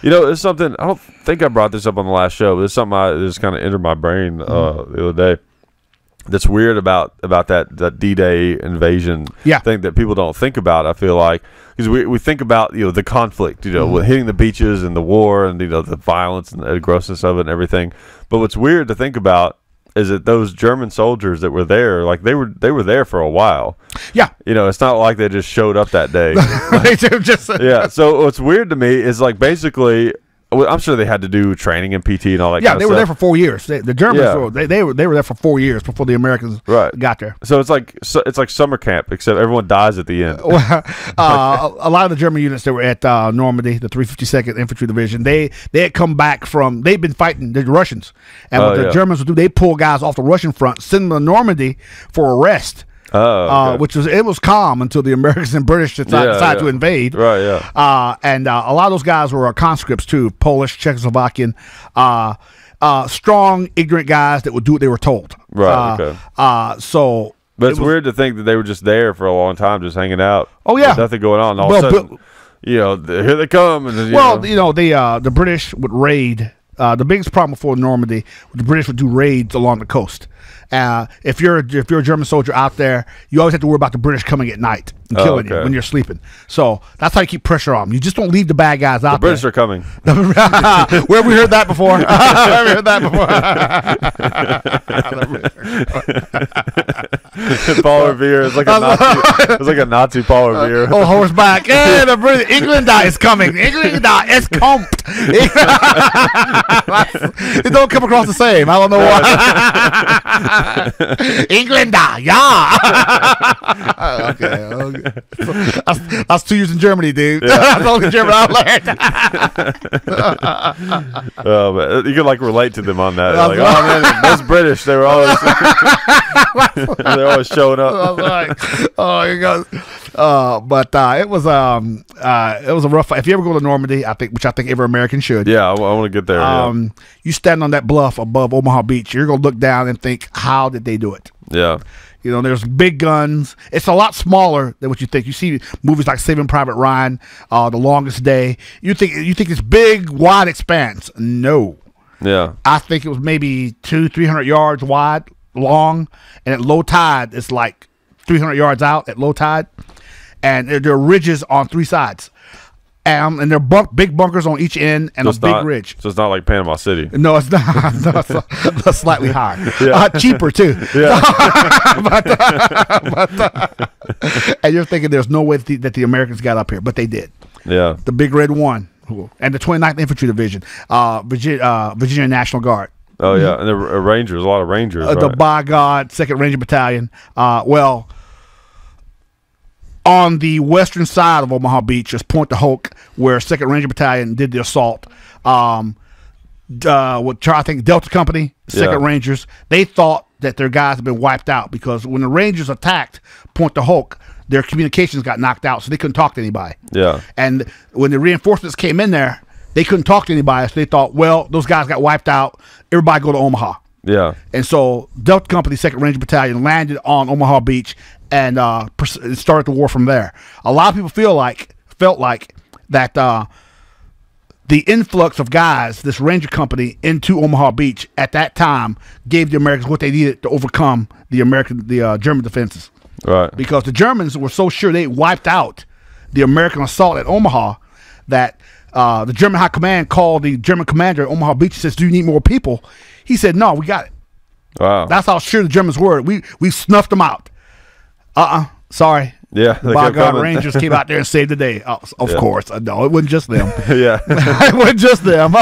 You know, it's something, I don't think I brought this up on the last show, but it's something that just kind of entered my brain the other day. That's weird about that D-Day invasion thing that people don't think about, I feel like. Because we think about, you know, the conflict, you know, with hitting the beaches and the war and, you know, the violence and the grossness of it and everything. But what's weird to think about is that those German soldiers that were there, like they were there for a while. Yeah. You know, it's not like they just showed up that day. Yeah. So what's weird to me is like basically, I'm sure they had to do training and PT and all that. Yeah, kind they of were stuff. there for 4 years. The Germans they were there for 4 years before the Americans got there. So it's like summer camp, except everyone dies at the end. A lot of the German units that were at Normandy, the 352nd Infantry Division, they had come back from, they'd been fighting the Russians, and what the Germans would do, they pull guys off the Russian front, send them to Normandy for arrest. Which was calm until the Americans and British decided to invade. Right, yeah. And a lot of those guys were conscripts too, Polish, Czechoslovakian, strong, ignorant guys that would do what they were told. Right, okay. But it's weird to think that they were just there for a long time, just hanging out. Oh, yeah. With nothing going on. And all of a sudden, you know, here they come. And the British would raid. The biggest problem for Normandy, the British would do raids along the coast. If you're a German soldier out there, you always have to worry about the British coming at night and killing you when you're sleeping. So that's how you keep pressure on them. You just don't leave the bad guys out there. The British are coming. Where have we heard that before? Where have we heard that before? Paul Revere is like a Nazi. It's like a Nazi Paul Revere. Oh, horseback! Hey, the British England is coming. England is coming. It don't come across the same. I don't know why. England, yeah. Okay. I was 2 years in Germany, dude. That's the only German I learned. But you can like relate to them on that. Like, oh man, those British, they were always they're always showing up. I was like, oh, you go. But it was a rough fight. If you ever go to Normandy, which I think every American should. Yeah, I want to get there. You stand on that bluff above Omaha Beach, you're gonna look down and think, how did they do it? Yeah. You know, there's big guns. It's a lot smaller than what you think. You see movies like Saving Private Ryan, The Longest Day. You think it's big, wide expanse. No. Yeah. I think it was maybe 200-300 yards wide, long, and at low tide, it's like 300 yards out at low tide. And there are ridges on 3 sides. And there are big bunkers on each end and a big ridge. So it's not like Panama City. No, it's not. No, it's slightly higher. Cheaper, too. Yeah. And you're thinking there's no way that the Americans got up here, but they did. Yeah. The Big Red won. And the 29th Infantry Division, Virginia National Guard. Oh, yeah. And the Rangers, a lot of Rangers. The By God 2nd Ranger Battalion. On the western side of Omaha Beach is Point de Hoc, where 2nd Ranger Battalion did the assault. I think Delta Company, 2nd Rangers, they thought that their guys had been wiped out because when the Rangers attacked Point de Hoc, their communications got knocked out, so they couldn't talk to anybody. Yeah. And when the reinforcements came in there, they couldn't talk to anybody, so they thought, well, those guys got wiped out. Everybody go to Omaha. Yeah. And so Delta Company, 2nd Ranger Battalion landed on Omaha Beach and started the war from there. A lot of people felt like that the influx of guys, this Ranger Company into Omaha Beach at that time gave the Americans what they needed to overcome the German defenses. Right. Because the Germans were so sure they wiped out the American assault at Omaha that the German High Command called the German commander at Omaha Beach and says, "Do you need more people?" He said, "No, we got it." Wow. That's how sure the Germans were. We snuffed them out. Sorry. Yeah. By God, Rangers came out there and saved the day. Of course. No, it wasn't just them. Yeah. It wasn't just them.